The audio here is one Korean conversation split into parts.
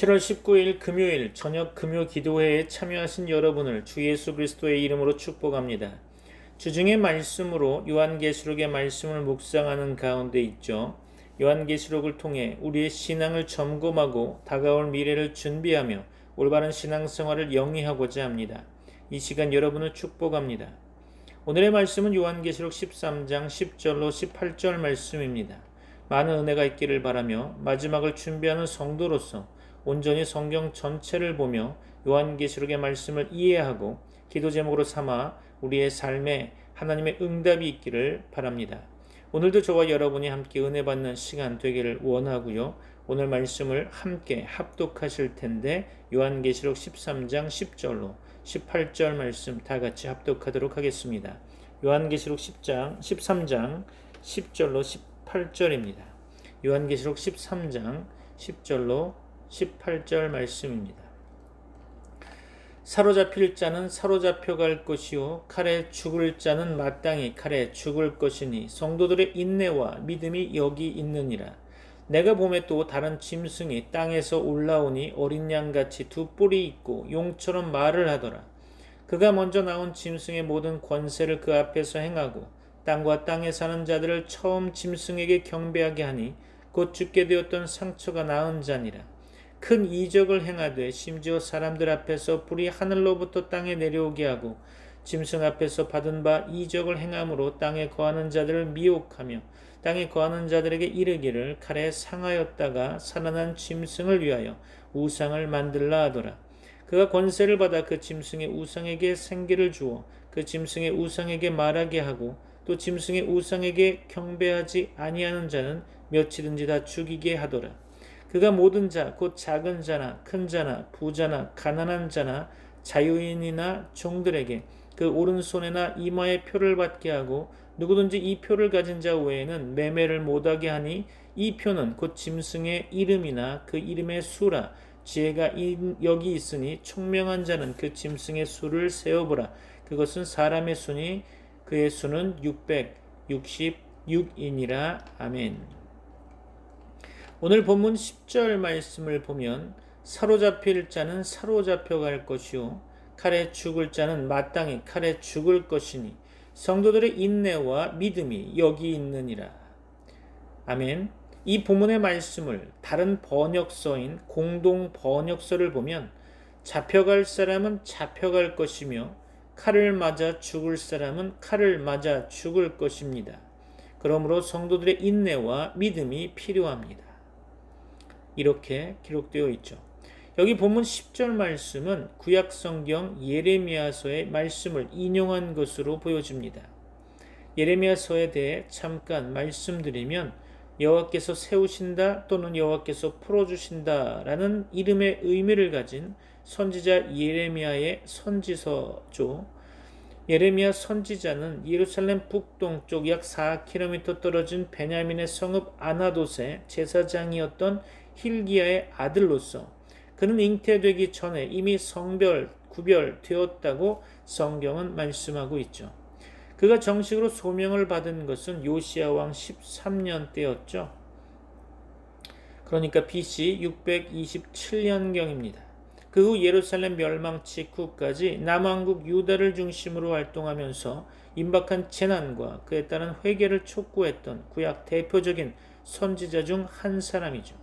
7월 19일 금요일 저녁 금요 기도회에 참여하신 여러분을 주 예수 그리스도의 이름으로 축복합니다. 주중의 말씀으로 요한계시록의 말씀을 묵상하는 가운데 있죠. 요한계시록을 통해 우리의 신앙을 점검하고 다가올 미래를 준비하며 올바른 신앙생활을 영위하고자 합니다. 이 시간 여러분을 축복합니다. 오늘의 말씀은 요한계시록 13장 10절로 18절 말씀입니다. 많은 은혜가 있기를 바라며 마지막을 준비하는 성도로서 온전히 성경 전체를 보며 요한계시록의 말씀을 이해하고 기도 제목으로 삼아 우리의 삶에 하나님의 응답이 있기를 바랍니다. 오늘도 저와 여러분이 함께 은혜 받는 시간 되기를 원하고요. 오늘 말씀을 함께 합독하실 텐데 요한계시록 13장 10절로 18절 말씀 다 같이 합독하도록 하겠습니다. 요한계시록 13장 10절로 18절입니다. 요한계시록 13장 10절로 18절 말씀입니다. 사로잡힐 자는 사로잡혀 갈 것이요 칼에 죽을 자는 마땅히 칼에 죽을 것이니 성도들의 인내와 믿음이 여기 있느니라. 내가 봄에 또 다른 짐승이 땅에서 올라오니 어린 양같이 두 뿔이 있고 용처럼 말을 하더라. 그가 먼저 나온 짐승의 모든 권세를 그 앞에서 행하고 땅과 땅에 사는 자들을 처음 짐승에게 경배하게 하니 곧 죽게 되었던 상처가 나은 자니라. 큰 이적을 행하되 심지어 사람들 앞에서 불이 하늘로부터 땅에 내려오게 하고 짐승 앞에서 받은 바 이적을 행함으로 땅에 거하는 자들을 미혹하며 땅에 거하는 자들에게 이르기를 칼에 상하였다가 살아난 짐승을 위하여 우상을 만들라 하더라. 그가 권세를 받아 그 짐승의 우상에게 생기를 주어 그 짐승의 우상에게 말하게 하고 또 짐승의 우상에게 경배하지 아니하는 자는 며칠든지 다 죽이게 하더라. 그가 모든 자, 곧 작은 자나 큰 자나 부자나 가난한 자나 자유인이나 종들에게 그 오른손에나 이마에 표를 받게 하고 누구든지 이 표를 가진 자 외에는 매매를 못하게 하니 이 표는 곧 짐승의 이름이나 그 이름의 수라. 지혜가 여기 있으니 총명한 자는 그 짐승의 수를 세어보라. 그것은 사람의 수니 그의 수는 666이니라. 아멘. 오늘 본문 10절 말씀을 보면 사로잡힐 자는 사로잡혀 갈 것이요 칼에 죽을 자는 마땅히 칼에 죽을 것이니 성도들의 인내와 믿음이 여기 있느니라. 아멘. 이 본문의 말씀을 다른 번역서인 공동 번역서를 보면 잡혀갈 사람은 잡혀갈 것이며 칼을 맞아 죽을 사람은 칼을 맞아 죽을 것입니다. 그러므로 성도들의 인내와 믿음이 필요합니다. 이렇게 기록되어 있죠. 여기 본문 10절 말씀은 구약성경 예레미야서의 말씀을 인용한 것으로 보여집니다. 예레미야서에 대해 잠깐 말씀드리면 여호와께서 세우신다 또는 여호와께서 풀어주신다라는 이름의 의미를 가진 선지자 예레미야의 선지서죠. 예레미야 선지자는 예루살렘 북동쪽 약 4km 떨어진 베냐민의 성읍 아나돗의 제사장이었던 힐기야의 아들로서 그는 잉태되기 전에 이미 성별, 구별되었다고 성경은 말씀하고 있죠. 그가 정식으로 소명을 받은 것은 요시야 왕 13년 때였죠. 그러니까 BC 627년경입니다. 그 후 예루살렘 멸망 직후까지 남왕국 유다를 중심으로 활동하면서 임박한 재난과 그에 따른 회개를 촉구했던 구약 대표적인 선지자 중 한 사람이죠.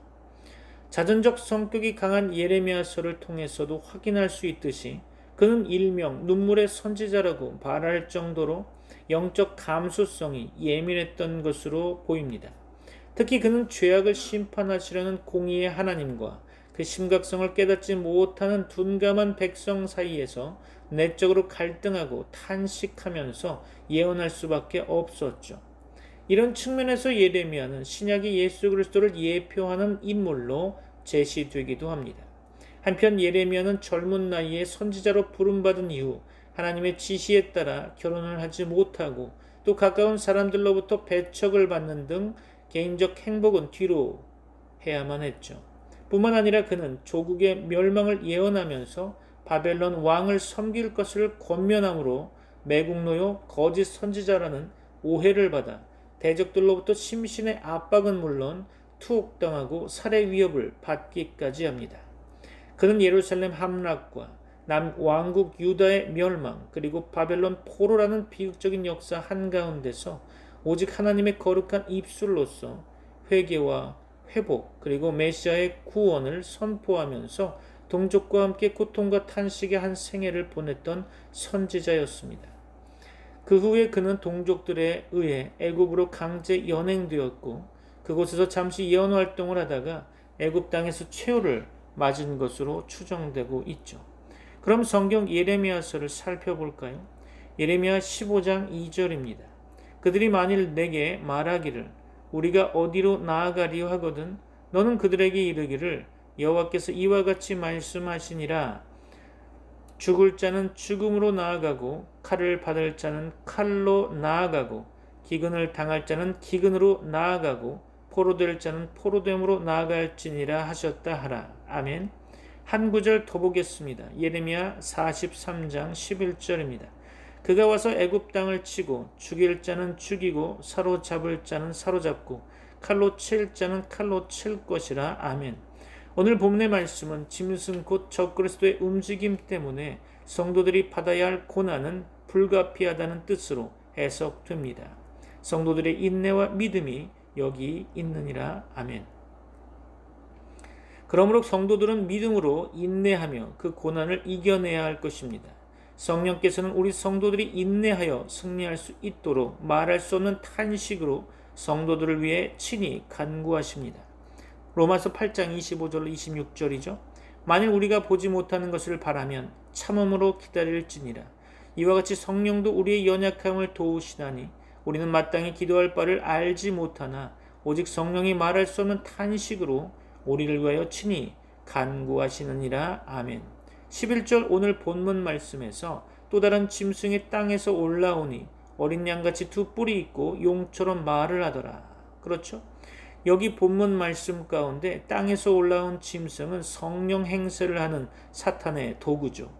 자전적 성격이 강한 예레미야서를 통해서도 확인할 수 있듯이 그는 일명 눈물의 선지자라고 말할 정도로 영적 감수성이 예민했던 것으로 보입니다. 특히 그는 죄악을 심판하시려는 공의의 하나님과 그 심각성을 깨닫지 못하는 둔감한 백성 사이에서 내적으로 갈등하고 탄식하면서 예언할 수밖에 없었죠. 이런 측면에서 예레미야는 신약의 예수 그리스도를 예표하는 인물로 제시되기도 합니다. 한편 예레미야는 젊은 나이에 선지자로 부름받은 이후 하나님의 지시에 따라 결혼을 하지 못하고 또 가까운 사람들로부터 배척을 받는 등 개인적 행복은 뒤로 해야만 했죠. 뿐만 아니라 그는 조국의 멸망을 예언하면서 바벨론 왕을 섬길 것을 권면함으로 매국노요 거짓 선지자라는 오해를 받아 대적들로부터 심신의 압박은 물론 투옥당하고 살해 위협을 받기까지 합니다. 그는 예루살렘 함락과 남왕국 유다의 멸망 그리고 바벨론 포로라는 비극적인 역사 한가운데서 오직 하나님의 거룩한 입술로서 회개와 회복 그리고 메시아의 구원을 선포하면서 동족과 함께 고통과 탄식의 한 생애를 보냈던 선지자였습니다. 그 후에 그는 동족들에 의해 애굽으로 강제 연행되었고 그곳에서 잠시 예언 활동을 하다가 애굽 땅에서 최후를 맞은 것으로 추정되고 있죠. 그럼 성경 예레미야서를 살펴볼까요? 예레미야 15장 2절입니다. 그들이 만일 내게 말하기를 우리가 어디로 나아가리요 하거든 너는 그들에게 이르기를 여호와께서 이와 같이 말씀하시니라. 죽을 자는 죽음으로 나아가고 칼을 받을 자는 칼로 나아가고 기근을 당할 자는 기근으로 나아가고 포로될 자는 포로됨으로 나아갈지니라 하셨다 하라. 아멘. 한 구절 더 보겠습니다. 예레미야 43장 11절입니다. 그가 와서 애굽 땅을 치고 죽일 자는 죽이고 사로잡을 자는 사로잡고 칼로 칠 자는 칼로 칠 것이라. 아멘. 오늘 본문의 말씀은 짐승 곧 적그리스도의 움직임 때문에 성도들이 받아야 할 고난은 불가피하다는 뜻으로 해석됩니다. 성도들의 인내와 믿음이 여기 있느니라. 아멘. 그러므로 성도들은 믿음으로 인내하며 그 고난을 이겨내야 할 것입니다. 성령께서는 우리 성도들이 인내하여 승리할 수 있도록 말할 수 없는 탄식으로 성도들을 위해 친히 간구하십니다. 로마서 8장 25절로 26절이죠. 만일 우리가 보지 못하는 것을 바라면 참음으로 기다릴지니라. 이와 같이 성령도 우리의 연약함을 도우시나니 우리는 마땅히 기도할 바를 알지 못하나 오직 성령이 말할 수 없는 탄식으로 우리를 위하여 친히 간구하시느니라. 아멘. 11절 오늘 본문 말씀에서 또 다른 짐승이 땅에서 올라오니 어린 양같이 두 뿔이 있고 용처럼 말을 하더라. 그렇죠? 여기 본문 말씀 가운데 땅에서 올라온 짐승은 성령 행세를 하는 사탄의 도구죠.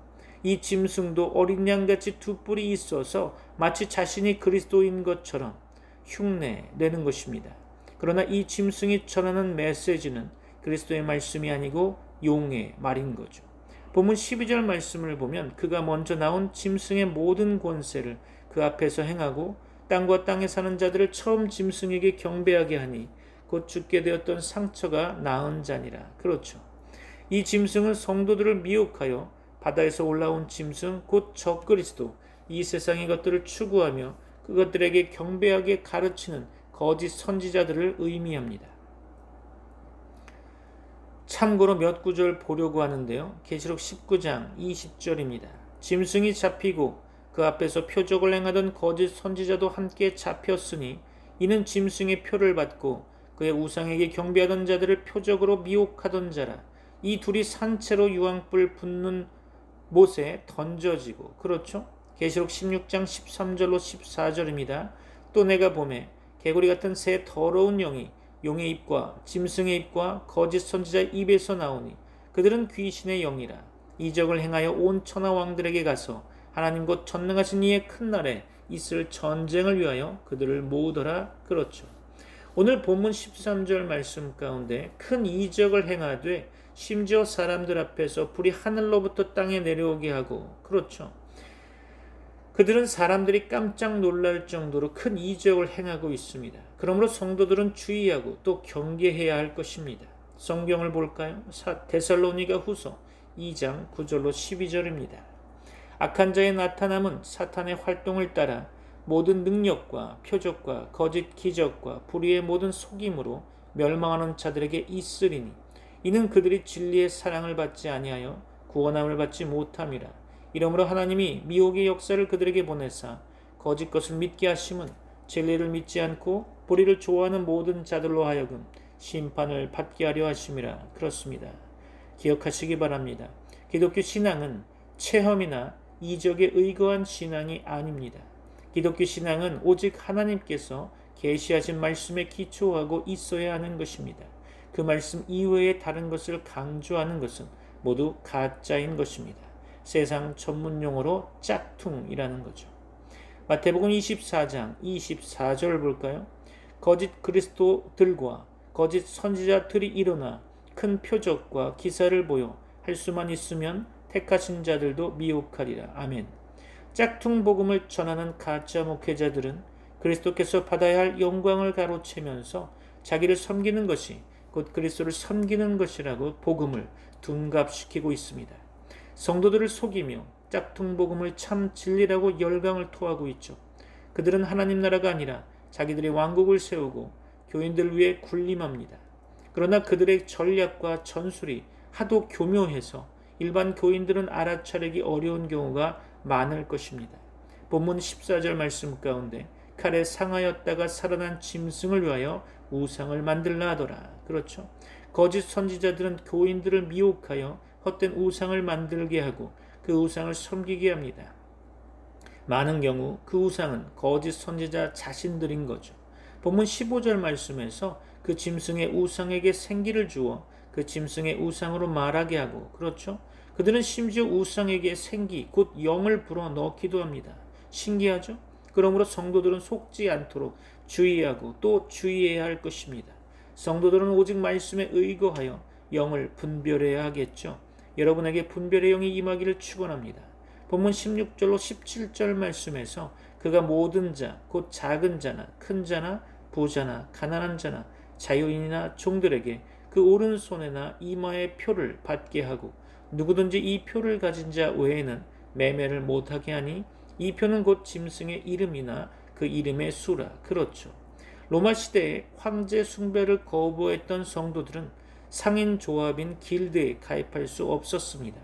이 짐승도 어린 양같이 두 뿔이 있어서 마치 자신이 그리스도인 것처럼 흉내내는 것입니다. 그러나 이 짐승이 전하는 메시지는 그리스도의 말씀이 아니고 용의 말인 거죠. 본문 12절 말씀을 보면 그가 먼저 나온 짐승의 모든 권세를 그 앞에서 행하고 땅과 땅에 사는 자들을 처음 짐승에게 경배하게 하니 곧 죽게 되었던 상처가 나은 자니라. 그렇죠. 이 짐승은 성도들을 미혹하여 바다에서 올라온 짐승 곧 적그리스도 이 세상의 것들을 추구하며 그것들에게 경배하게 가르치는 거짓 선지자들을 의미합니다. 참고로 몇 구절 보려고 하는데요. 계시록 19장 20절입니다. 짐승이 잡히고 그 앞에서 표적을 행하던 거짓 선지자도 함께 잡혔으니 이는 짐승의 표를 받고 그의 우상에게 경배하던 자들을 표적으로 미혹하던 자라. 이 둘이 산채로 유황불 붙는 못에 던져지고. 그렇죠? 계시록 16장 13절로 14절입니다. 또 내가 보매 개구리 같은 새 더러운 영이 용의 입과 짐승의 입과 거짓 선지자의 입에서 나오니 그들은 귀신의 영이라. 이적을 행하여 온 천하 왕들에게 가서 하나님 곧 전능하신 이의 큰 날에 있을 전쟁을 위하여 그들을 모으더라. 그렇죠. 오늘 본문 13절 말씀 가운데 큰 이적을 행하되 심지어 사람들 앞에서 불이 하늘로부터 땅에 내려오게 하고. 그렇죠. 그들은 사람들이 깜짝 놀랄 정도로 큰 이적을 행하고 있습니다. 그러므로 성도들은 주의하고 또 경계해야 할 것입니다. 성경을 볼까요? 데살로니가 후서 2장 9절로 12절입니다. 악한 자의 나타남은 사탄의 활동을 따라 모든 능력과 표적과 거짓 기적과 불의의 모든 속임으로 멸망하는 자들에게 있으리니 이는 그들이 진리의 사랑을 받지 아니하여 구원함을 받지 못함이라. 이러므로 하나님이 미혹의 역사를 그들에게 보내사 거짓 것을 믿게 하심은 진리를 믿지 않고 불의를 좋아하는 모든 자들로 하여금 심판을 받게 하려 하심이라. 그렇습니다. 기억하시기 바랍니다. 기독교 신앙은 체험이나 이적에 의거한 신앙이 아닙니다. 기독교 신앙은 오직 하나님께서 계시하신 말씀에 기초하고 있어야 하는 것입니다. 그 말씀 이외의 다른 것을 강조하는 것은 모두 가짜인 것입니다. 세상 전문 용어로 짝퉁이라는 거죠. 마태복음 24장 24절 볼까요? 거짓 그리스도들과 거짓 선지자들이 일어나 큰 표적과 기사를 보여 할 수만 있으면 택하신 자들도 미혹하리라. 아멘. 짝퉁 복음을 전하는 가짜 목회자들은 그리스도께서 받아야 할 영광을 가로채면서 자기를 섬기는 것이 곧 그리스도를 섬기는 것이라고 복음을 둔갑시키고 있습니다. 성도들을 속이며 짝퉁 복음을 참 진리라고 열강을 토하고 있죠. 그들은 하나님 나라가 아니라 자기들의 왕국을 세우고 교인들 위해 군림합니다. 그러나 그들의 전략과 전술이 하도 교묘해서 일반 교인들은 알아차리기 어려운 경우가 많을 것입니다. 본문 14절 말씀 가운데 칼에 상하였다가 살아난 짐승을 위하여 우상을 만들라 하더라. 그렇죠. 거짓 선지자들은 교인들을 미혹하여 헛된 우상을 만들게 하고 그 우상을 섬기게 합니다. 많은 경우 그 우상은 거짓 선지자 자신들인 거죠. 본문 15절 말씀에서 그 짐승의 우상에게 생기를 주어 그 짐승의 우상으로 말하게 하고, 그렇죠? 그들은 심지어 우상에게 생기 곧 영을 불어 넣기도 합니다. 신기하죠? 그러므로 성도들은 속지 않도록 주의하고 또 주의해야 할 것입니다. 성도들은 오직 말씀에 의거하여 영을 분별해야 하겠죠. 여러분에게 분별의 영이 임하기를 축원합니다. 본문 16절로 17절 말씀에서 그가 모든 자, 곧 작은 자나 큰 자나 부자나 가난한 자나 자유인이나 종들에게 그 오른손에나 이마에 표를 받게 하고 누구든지 이 표를 가진 자 외에는 매매를 못하게 하니 이 표는 곧 짐승의 이름이나 그 이름의 수라. 그렇죠. 로마 시대에 황제 숭배를 거부했던 성도들은 상인 조합인 길드에 가입할 수 없었습니다.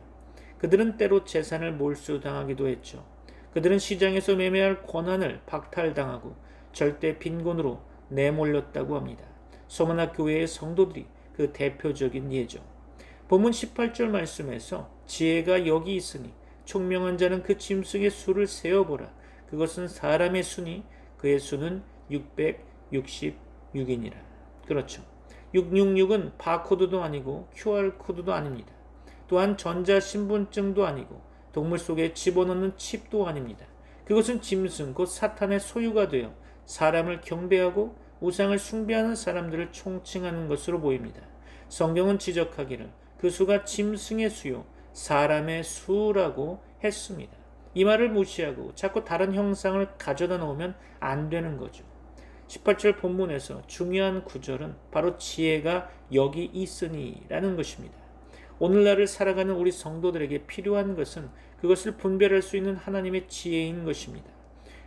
그들은 때로 재산을 몰수당하기도 했죠. 그들은 시장에서 매매할 권한을 박탈당하고 절대 빈곤으로 내몰렸다고 합니다. 소문학 교회의 성도들이 그 대표적인 예죠. 본문 18절 말씀에서 지혜가 여기 있으니 총명한 자는 그 짐승의 수를 세어보라. 그것은 사람의 수니 그의 수는 666이니라. 그렇죠. 666은 바코드도 아니고 QR코드도 아닙니다. 또한 전자신분증도 아니고 동물 속에 집어넣는 칩도 아닙니다. 그것은 짐승 곧 사탄의 소유가 되어 사람을 경배하고 우상을 숭배하는 사람들을 총칭하는 것으로 보입니다. 성경은 지적하기를 그 수가 짐승의 수요 사람의 수라고 했습니다. 이 말을 무시하고 자꾸 다른 형상을 가져다 놓으면 안 되는 거죠. 18절 본문에서 중요한 구절은 바로 지혜가 여기 있으니 라는 것입니다. 오늘날을 살아가는 우리 성도들에게 필요한 것은 그것을 분별할 수 있는 하나님의 지혜인 것입니다.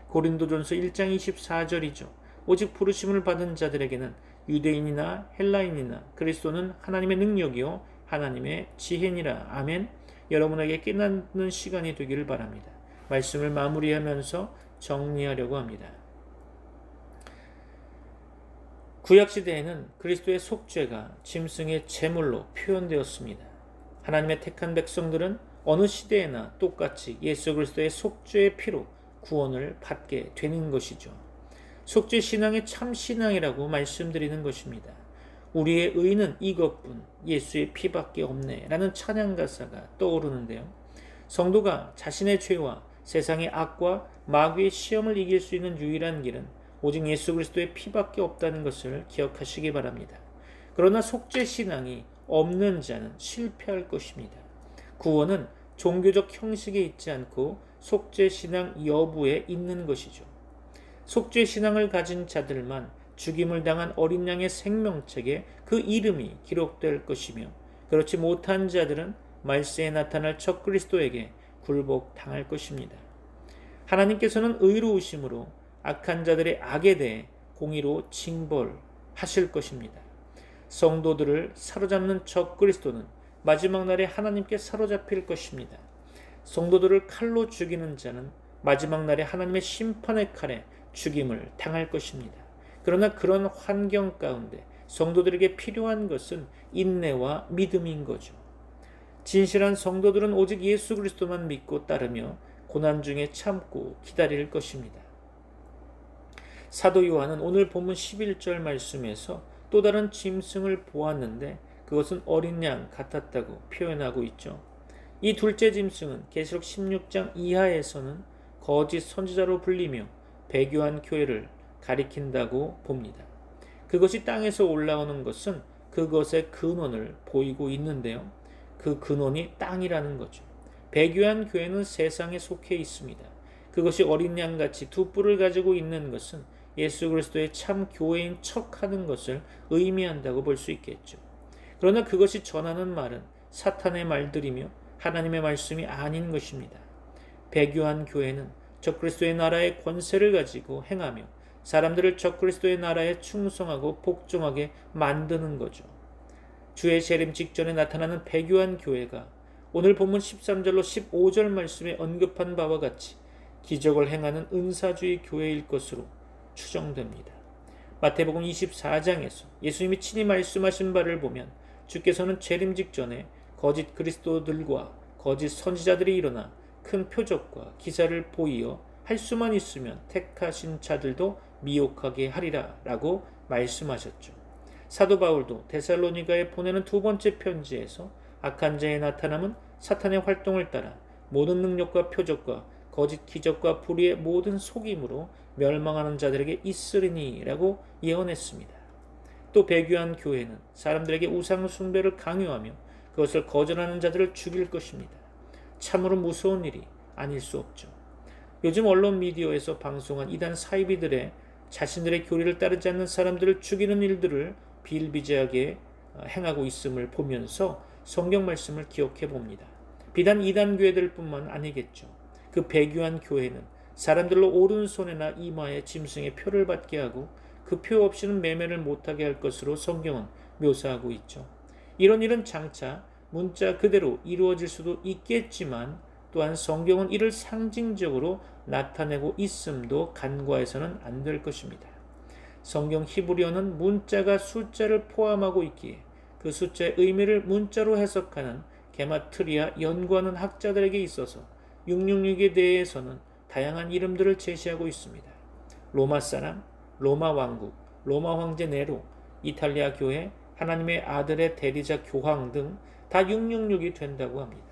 고린도전서 1장 24절이죠. 오직 부르심을 받은 자들에게는 유대인이나 헬라인이나 그리스도는 하나님의 능력이요 하나님의 지혜니라. 아멘. 여러분에게 깨닫는 시간이 되기를 바랍니다. 말씀을 마무리하면서 정리하려고 합니다. 구약시대에는 그리스도의 속죄가 짐승의 제물로 표현되었습니다. 하나님의 택한 백성들은 어느 시대에나 똑같이 예수 그리스도의 속죄의 피로 구원을 받게 되는 것이죠. 속죄 신앙의 참 신앙이라고 말씀드리는 것입니다. 우리의 의는 이것뿐 예수의 피밖에 없네 라는 찬양 가사가 떠오르는데요. 성도가 자신의 죄와 세상의 악과 마귀의 시험을 이길 수 있는 유일한 길은 오직 예수 그리스도의 피밖에 없다는 것을 기억하시기 바랍니다. 그러나 속죄 신앙이 없는 자는 실패할 것입니다. 구원은 종교적 형식에 있지 않고 속죄 신앙 여부에 있는 것이죠. 속죄 신앙을 가진 자들만 죽임을 당한 어린 양의 생명책에 그 이름이 기록될 것이며 그렇지 못한 자들은 말세에 나타날 첫 그리스도에게 굴복당할 것입니다. 하나님께서는 의로우심으로 악한 자들의 악에 대해 공의로 징벌하실 것입니다. 성도들을 사로잡는 첫 그리스도는 마지막 날에 하나님께 사로잡힐 것입니다. 성도들을 칼로 죽이는 자는 마지막 날에 하나님의 심판의 칼에 죽임을 당할 것입니다. 그러나 그런 환경 가운데 성도들에게 필요한 것은 인내와 믿음인 거죠. 진실한 성도들은 오직 예수 그리스도만 믿고 따르며 고난 중에 참고 기다릴 것입니다. 사도 요한은 오늘 본문 11절 말씀에서 또 다른 짐승을 보았는데 그것은 어린 양 같았다고 표현하고 있죠. 이 둘째 짐승은 계시록 16장 이하에서는 거짓 선지자로 불리며 배교한 교회를 가리킨다고 봅니다. 그것이 땅에서 올라오는 것은 그것의 근원을 보이고 있는데요. 그 근원이 땅이라는 거죠. 배교한 교회는 세상에 속해 있습니다. 그것이 어린 양같이 두 뿔을 가지고 있는 것은 예수 그리스도의 참 교회인 척하는 것을 의미한다고 볼 수 있겠죠. 그러나 그것이 전하는 말은 사탄의 말들이며 하나님의 말씀이 아닌 것입니다. 배교한 교회는 적그리스도의 나라의 권세를 가지고 행하며 사람들을 적그리스도의 나라에 충성하고 복종하게 만드는 거죠. 주의 재림 직전에 나타나는 배교한 교회가 오늘 본문 13절로 15절 말씀에 언급한 바와 같이 기적을 행하는 은사주의 교회일 것으로 추정됩니다. 마태복음 24장에서 예수님이 친히 말씀하신 바를 보면 주께서는 재림 직전에 거짓 그리스도들과 거짓 선지자들이 일어나 큰 표적과 기사를 보이어 할 수만 있으면 택하신 자들도 미혹하게 하리라 라고 말씀하셨죠. 사도 바울도 데살로니가에 보내는 두 번째 편지에서 악한 자의 나타남은 사탄의 활동을 따라 모든 능력과 표적과 거짓 기적과 불의의 모든 속임으로 멸망하는 자들에게 있으리니 라고 예언했습니다. 또 배교한 교회는 사람들에게 우상 숭배를 강요하며 그것을 거절하는 자들을 죽일 것입니다. 참으로 무서운 일이 아닐 수 없죠. 요즘 언론 미디어에서 방송한 이단 사이비들의 자신들의 교리를 따르지 않는 사람들을 죽이는 일들을 비일비재하게 행하고 있음을 보면서 성경 말씀을 기억해 봅니다. 비단 이단 교회들 뿐만 아니겠죠. 그 배교한 교회는 사람들로 오른손에나 이마에 짐승의 표를 받게 하고 그 표 없이는 매매를 못하게 할 것으로 성경은 묘사하고 있죠. 이런 일은 장차 문자 그대로 이루어질 수도 있겠지만 또한 성경은 이를 상징적으로 나타내고 있음도 간과해서는 안 될 것입니다. 성경 히브리어는 문자가 숫자를 포함하고 있기에 그 숫자의 의미를 문자로 해석하는 게마트리아 연구하는 학자들에게 있어서 666에 대해서는 다양한 이름들을 제시하고 있습니다. 로마 사람, 로마 왕국, 로마 황제 네로, 이탈리아 교회, 하나님의 아들의 대리자 교황 등 다 666이 된다고 합니다.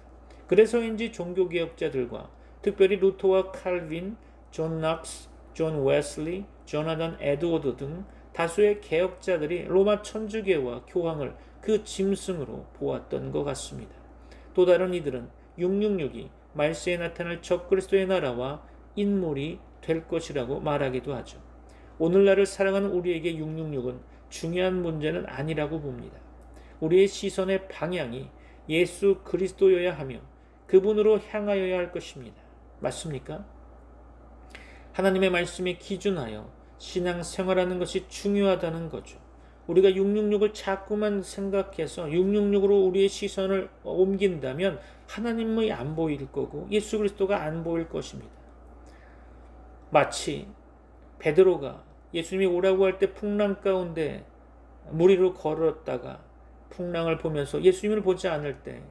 그래서인지 종교개혁자들과 특별히 루터와 칼빈, 존 낙스, 존 웨슬리, 조나단 에드워드 등 다수의 개혁자들이 로마 천주교와 교황을 그 짐승으로 보았던 것 같습니다. 또 다른 이들은 666이 말세에 나타날 적그리스도의 나라와 인물이 될 것이라고 말하기도 하죠. 오늘날을 사랑하는 우리에게 666은 중요한 문제는 아니라고 봅니다. 우리의 시선의 방향이 예수 그리스도여야 하며 그분으로 향하여야 할 것입니다. 맞습니까? 하나님의 말씀에 기준하여 신앙생활하는 것이 중요하다는 거죠. 우리가 666을 자꾸만 생각해서 666으로 우리의 시선을 옮긴다면 하나님이 안 보일 거고 예수 그리스도가 안 보일 것입니다. 마치 베드로가 예수님이 오라고 할 때 풍랑 가운데 물 위로 걸었다가 풍랑을 보면서 예수님을 보지 않을 때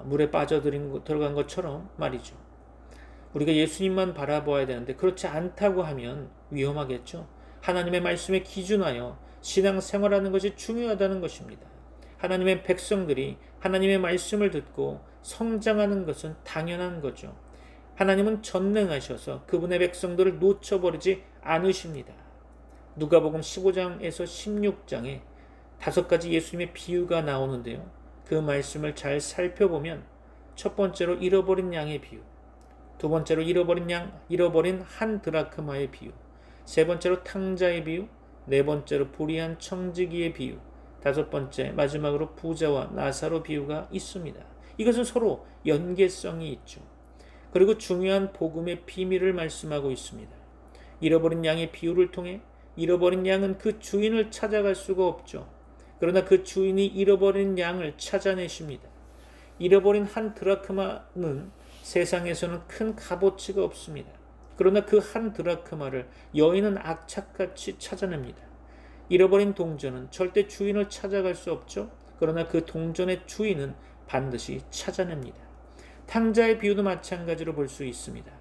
물에 들어간 것처럼 말이죠. 우리가 예수님만 바라봐야 되는데 그렇지 않다고 하면 위험하겠죠. 하나님의 말씀에 기준하여 신앙생활하는 것이 중요하다는 것입니다. 하나님의 백성들이 하나님의 말씀을 듣고 성장하는 것은 당연한 거죠. 하나님은 전능하셔서 그분의 백성들을 놓쳐버리지 않으십니다. 누가복음 15장에서 16장에 5가지 예수님의 비유가 나오는데요. 그 말씀을 잘 살펴보면 첫 번째로 잃어버린 양의 비유, 두 번째로 잃어버린 한 드라크마의 비유, 세 번째로 탕자의 비유, 네 번째로 불의한 청지기의 비유, 다섯 번째 마지막으로 부자와 나사로 비유가 있습니다. 이것은 서로 연계성이 있죠. 그리고 중요한 복음의 비밀을 말씀하고 있습니다. 잃어버린 양의 비유를 통해 잃어버린 양은 그 주인을 찾아갈 수가 없죠. 그러나 그 주인이 잃어버린 양을 찾아내십니다. 잃어버린 한 드라크마는 세상에서는 큰 값어치가 없습니다. 그러나 그 한 드라크마를 여인은 악착같이 찾아냅니다. 잃어버린 동전은 절대 주인을 찾아갈 수 없죠. 그러나 그 동전의 주인은 반드시 찾아냅니다. 탕자의 비유도 마찬가지로 볼 수 있습니다.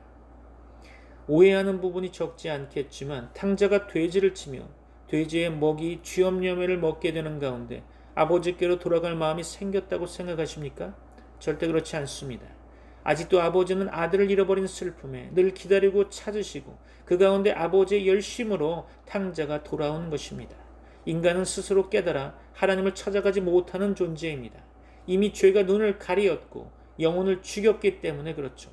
오해하는 부분이 적지 않겠지만 탕자가 돼지를 치며 돼지의 먹이 쥐염염회를 먹게 되는 가운데 아버지께로 돌아갈 마음이 생겼다고 생각하십니까? 절대 그렇지 않습니다. 아직도 아버지는 아들을 잃어버린 슬픔에 늘 기다리고 찾으시고 그 가운데 아버지의 열심으로 탕자가 돌아온 것입니다. 인간은 스스로 깨달아 하나님을 찾아가지 못하는 존재입니다. 이미 죄가 눈을 가리었고 영혼을 죽였기 때문에 그렇죠.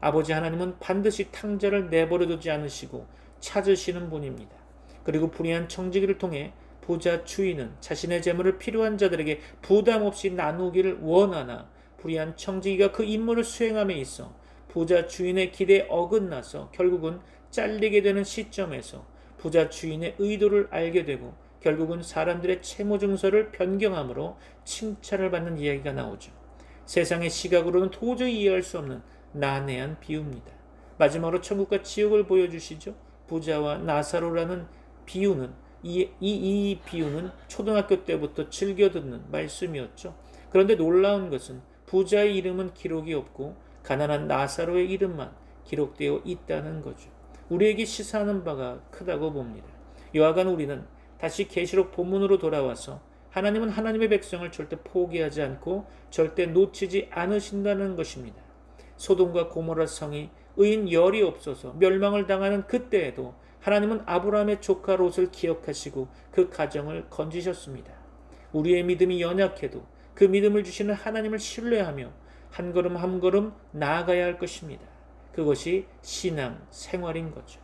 아버지 하나님은 반드시 탕자를 내버려 두지 않으시고 찾으시는 분입니다. 그리고 불의한 청지기를 통해 부자 주인은 자신의 재물을 필요한 자들에게 부담 없이 나누기를 원하나 불의한 청지기가 그 임무를 수행함에 있어 부자 주인의 기대에 어긋나서 결국은 잘리게 되는 시점에서 부자 주인의 의도를 알게 되고 결국은 사람들의 채무 증서를 변경함으로 칭찬을 받는 이야기가 나오죠. 세상의 시각으로는 도저히 이해할 수 없는 난해한 비유입니다. 마지막으로 천국과 지옥을 보여주시죠. 부자와 나사로라는 비유는 이 비유는 초등학교 때부터 즐겨 듣는 말씀이었죠. 그런데 놀라운 것은 부자의 이름은 기록이 없고 가난한 나사로의 이름만 기록되어 있다는 거죠. 우리에게 시사하는 바가 크다고 봅니다. 여하간 우리는 다시 계시록 본문으로 돌아와서 하나님은 하나님의 백성을 절대 포기하지 않고 절대 놓치지 않으신다는 것입니다. 소돔과 고모라 성이 의인 열이 없어서 멸망을 당하는 그때에도 하나님은 아브라함의 조카 롯을 기억하시고 그 가정을 건지셨습니다. 우리의 믿음이 연약해도 그 믿음을 주시는 하나님을 신뢰하며 한 걸음 한 걸음 나아가야 할 것입니다. 그것이 신앙 생활인 거죠.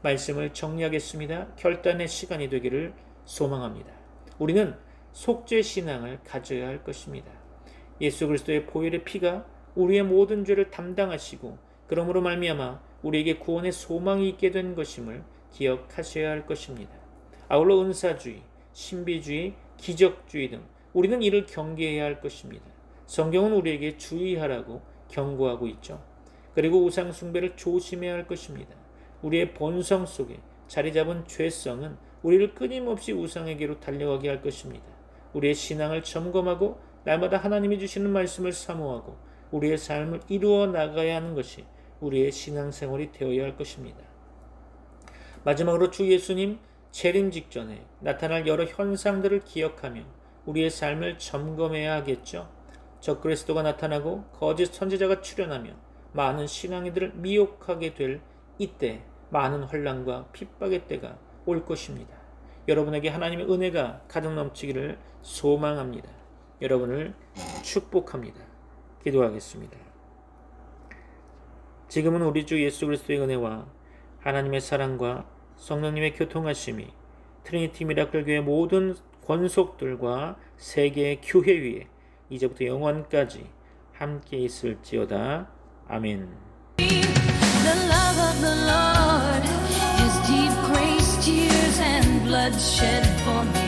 말씀을 정리하겠습니다. 결단의 시간이 되기를 소망합니다. 우리는 속죄 신앙을 가져야 할 것입니다. 예수 그리스도의 보혈의 피가 우리의 모든 죄를 담당하시고 그러므로 말미암아 우리에게 구원의 소망이 있게 된 것임을 기억하셔야 할 것입니다. 아울러 은사주의, 신비주의, 기적주의 등 우리는 이를 경계해야 할 것입니다. 성경은 우리에게 주의하라고 경고하고 있죠. 그리고 우상 숭배를 조심해야 할 것입니다. 우리의 본성 속에 자리 잡은 죄성은 우리를 끊임없이 우상에게로 달려가게 할 것입니다. 우리의 신앙을 점검하고 날마다 하나님이 주시는 말씀을 사모하고 우리의 삶을 이루어 나가야 하는 것이 우리의 신앙생활이 되어야 할 것입니다. 마지막으로 주 예수님 재림 직전에 나타날 여러 현상들을 기억하며 우리의 삶을 점검해야 하겠죠. 적그리스도가 나타나고 거짓 선지자가 출현하며 많은 신앙인들을 미혹하게 될 이때 많은 혼란과 핍박의 때가 올 것입니다. 여러분에게 하나님의 은혜가 가득 넘치기를 소망합니다. 여러분을 축복합니다. 기도하겠습니다. 지금은 우리 주 예수 그리스도의 은혜와 하나님의 사랑과 성령님의 교통하심이 트리니티 미라클 교회 모든 권속들과 세계의 교회 위에 이제부터 영원까지 함께 있을지어다. 아멘. The love of the Lord, His deep grace, tears and blood shed for me.